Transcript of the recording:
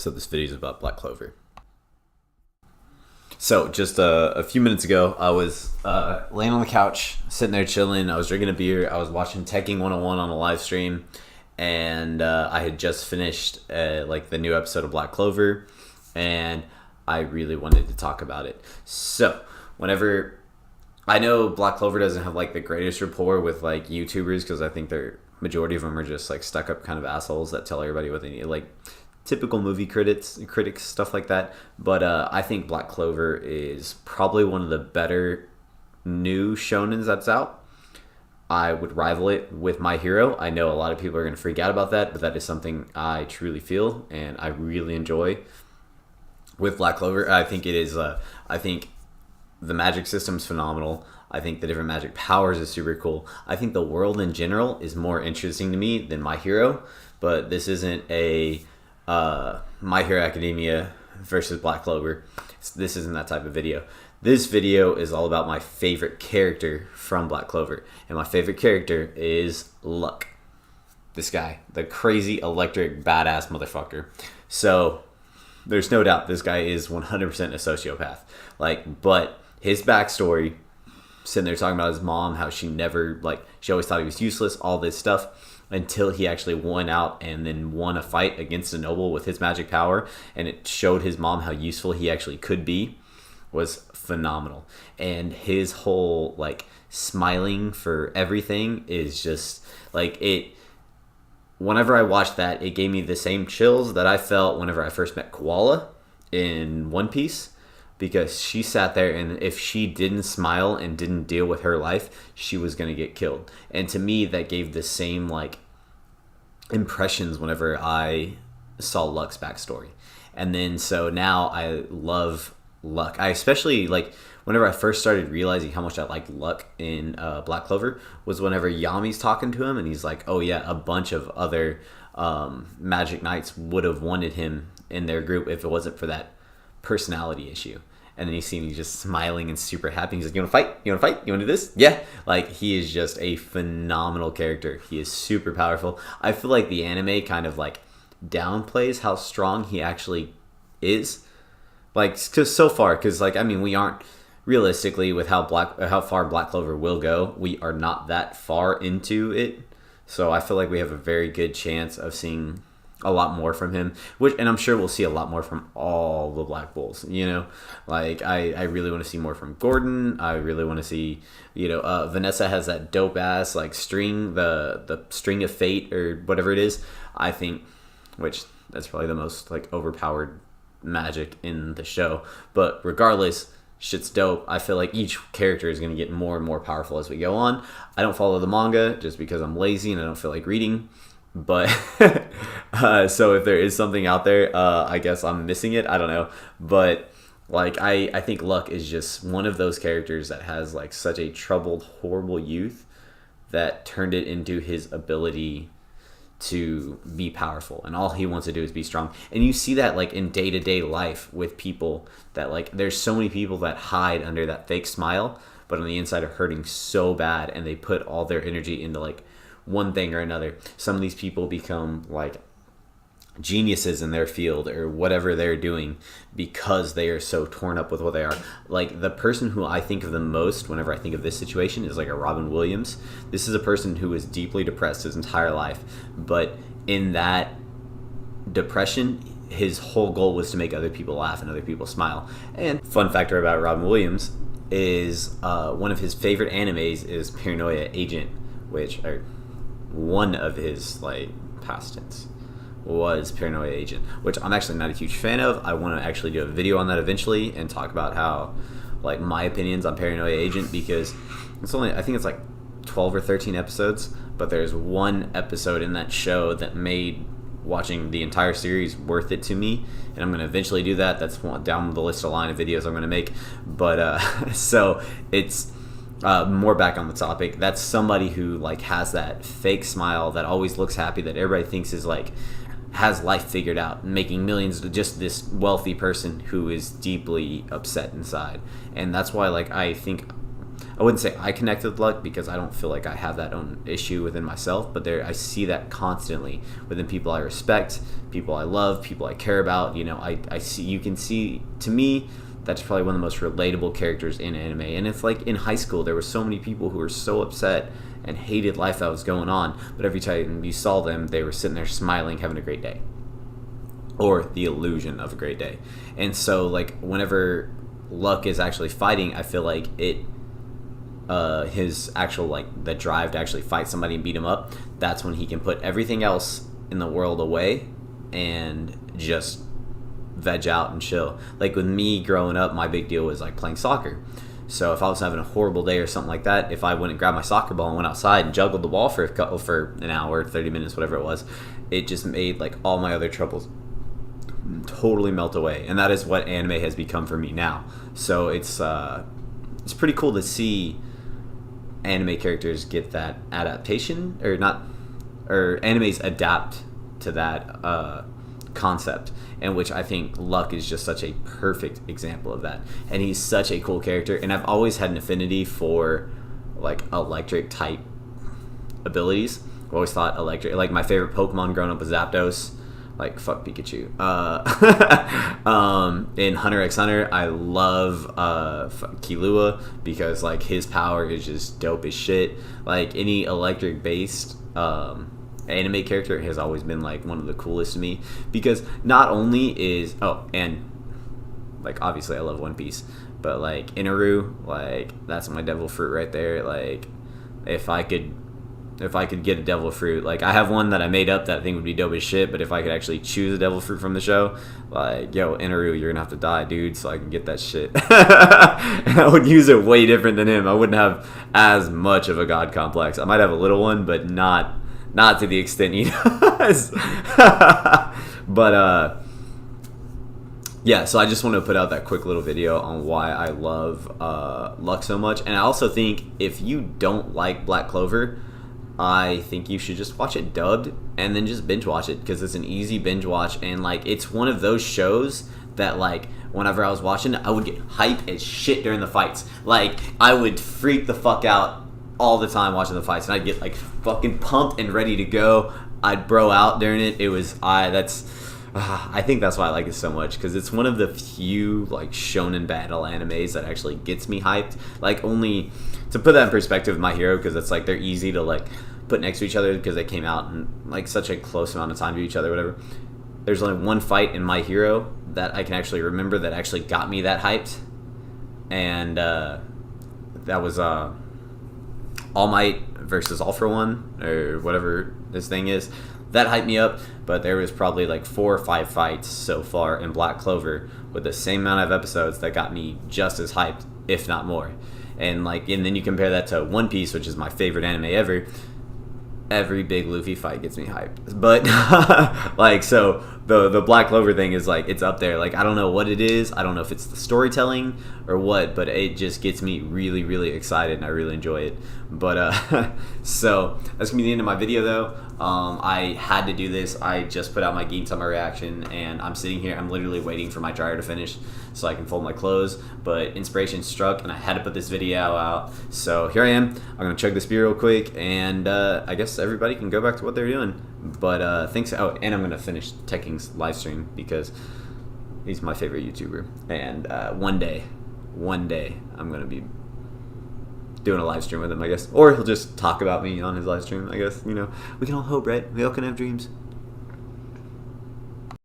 So this video is about Black Clover. So just a few minutes ago, I was laying on the couch, sitting there chilling. I was drinking a beer. I was watching Teching 101 on a live stream, and I had just finished like the new episode of Black Clover, and I really wanted to talk about it. So whenever I know Black Clover doesn't have like the greatest rapport with like YouTubers, because I think they're majority of them are just like stuck up kind of assholes that tell everybody what they need, like typical movie critics, stuff like that. But I think Black Clover is probably one of the better new shonens that's out. I would rival it with My Hero. I know a lot of people are going to freak out about that, but that is something I truly feel and I really enjoy with Black Clover. I think it is. I think the magic system's phenomenal. I think the different magic powers is super cool. I think the world in general is more interesting to me than My Hero. But this isn't a My Hero Academia versus Black Clover. This isn't that type of video. This video is all about my favorite character from Black Clover. And my favorite character is Luck. This guy. The crazy electric badass motherfucker. So there's no doubt this guy is 100% a sociopath. But his backstory, sitting there talking about his mom, how she always thought he was useless, all this stuff, until he actually won out and then won a fight against a noble with his magic power, and it showed his mom how useful he actually could be, was phenomenal. And his whole smiling for everything is just it. Whenever I watched that, it gave me the same chills that I felt whenever I first met Koala in One Piece, because she sat there, and if she didn't smile and didn't deal with her life, she was going to get killed. And to me, that gave the same impressions whenever I saw Luck's backstory. And then so now I love Luck. I especially whenever I first started realizing how much I liked Luck in Black Clover was whenever Yami's talking to him and he's like, oh yeah, a bunch of other Magic Knights would have wanted him in their group if it wasn't for that personality issue. And then you see him, he's just smiling and super happy. He's like, you want to fight? You want to fight? You want to do this? Yeah. He is just a phenomenal character. He is super powerful. I feel like the anime kind of downplays how strong he actually is. Because we aren't realistically with how far Black Clover will go. We are not that far into it. So I feel like we have a very good chance of seeing a lot more from him, and I'm sure we'll see a lot more from all the Black Bulls. I really want to see more from Gordon. I really want to see, Vanessa has that dope ass string, the string of fate or whatever it is. I think, which that's probably the most overpowered magic in the show. But regardless, shit's dope. I feel like each character is going to get more and more powerful as we go on. I don't follow the manga just because I'm lazy and I don't feel like reading. But so if there is something out there, I guess I'm missing it. I don't know. But I think Luck is just one of those characters that has such a troubled, horrible youth that turned it into his ability to be powerful, and all he wants to do is be strong. And you see that in day-to-day life with people that there's so many people that hide under that fake smile, but on the inside are hurting so bad, and they put all their energy into one thing or another. Some of these people become geniuses in their field or whatever they're doing because they are so torn up with what they are. The person who I think of the most whenever I think of this situation is a Robin Williams. This is a person who was deeply depressed his entire life, but in that depression, his whole goal was to make other people laugh and other people smile. And fun factor about Robin Williams is one of his favorite animes is Paranoia Agent, which are one of his past tense was Paranoia Agent, which I'm actually not a huge fan of. I want to actually do a video on that eventually and talk about how my opinions on Paranoia Agent, because I think it's 12 or 13 episodes, but there's one episode in that show that made watching the entire series worth it to me, and I'm going to eventually do that. That's down the list of line of videos I'm going to make. But so it's more back on the topic. That's somebody who has that fake smile that always looks happy, that everybody thinks is has life figured out, making millions, just this wealthy person who is deeply upset inside. And that's why I think I wouldn't say I connect with luck because I don't feel like I have that own issue within myself, but I see that constantly within people I respect, people I love, people I care about. I see, you can see, to me, that's probably one of the most relatable characters in anime. And it's like in high school, there were so many people who were so upset and hated life that was going on, but every time you saw them, they were sitting there smiling, having a great day, or the illusion of a great day. And so, like, whenever Luck is actually fighting, I feel like his actual, like, the drive to actually fight somebody and beat him up, that's when he can put everything else in the world away and just veg out and chill. Like, with me growing up, my big deal was like playing soccer. So if I was having a horrible day or something like that, if I went and grabbed my soccer ball and went outside and juggled the ball for an hour, 30 minutes, whatever it was, it just made like all my other troubles totally melt away. And that is what anime has become for me now. So it's pretty cool to see anime characters get that adaptation, or animes adapt to that concept, in which I think Luck is just such a perfect example of that. And he's such a cool character, and I've always had an affinity for like electric type abilities. I've always thought electric, like my favorite Pokemon growing up was Zapdos. Like, fuck Pikachu. In Hunter x Hunter, I love Killua, because like his power is just dope as shit. Like, any electric based anime character has always been like one of the coolest to me, because not only is and like obviously I love One Piece, but like Inaru, like that's my devil fruit right there. Like, if I could get a devil fruit, like I have one that I made up that I think would be dope as shit, but if I could actually choose a devil fruit from the show, like, yo, Inaru, you're gonna have to die, dude, so I can get that shit. And I would use it way different than him. I wouldn't have as much of a god complex. I might have a little one, but not to the extent he does. But yeah, so I just want to put out that quick little video on why I love Luck so much. And I also think if you don't like Black Clover, I think you should just watch it dubbed and then just binge watch it, because it's an easy binge watch. And like, it's one of those shows that like whenever I was watching it, I would get hype as shit during the fights. Like, I would freak the fuck out all the time watching the fights, and I'd get like fucking pumped and ready to go. I'd bro out during it. I think that's why I like it so much, because it's one of the few like shonen battle animes that actually gets me hyped. Like, only to put that in perspective, My Hero, because it's like they're easy to like put next to each other because they came out in like such a close amount of time to each other, whatever. There's only one fight in My Hero that I can actually remember that actually got me that hyped, and that was All Might versus All for One, or whatever this thing is. That hyped me up, but there was probably like 4 or 5 fights so far in Black Clover with the same amount of episodes that got me just as hyped, if not more. And then you compare that to One Piece, which is my favorite anime ever. Every big Luffy fight gets me hyped. But like, so the Black Clover thing is like, it's up there. Like, I don't know what it is. I don't know if it's the storytelling or what, but it just gets me really, really excited, and I really enjoy it. But so that's gonna be the end of my video, though. I had to do this. I just put out my Gintama reaction, and I'm sitting here. I'm literally waiting for my dryer to finish so I can fold my clothes. But inspiration struck, and I had to put this video out. So here I am. I'm gonna chug this beer real quick, and I guess everybody can go back to what they're doing. But thanks. Oh, and I'm gonna finish Tekking's live stream because he's my favorite YouTuber. And one day, I'm gonna be doing a live stream with him, I guess. Or he'll just talk about me on his live stream, I guess. You know, we can all hope, right? We all can have dreams.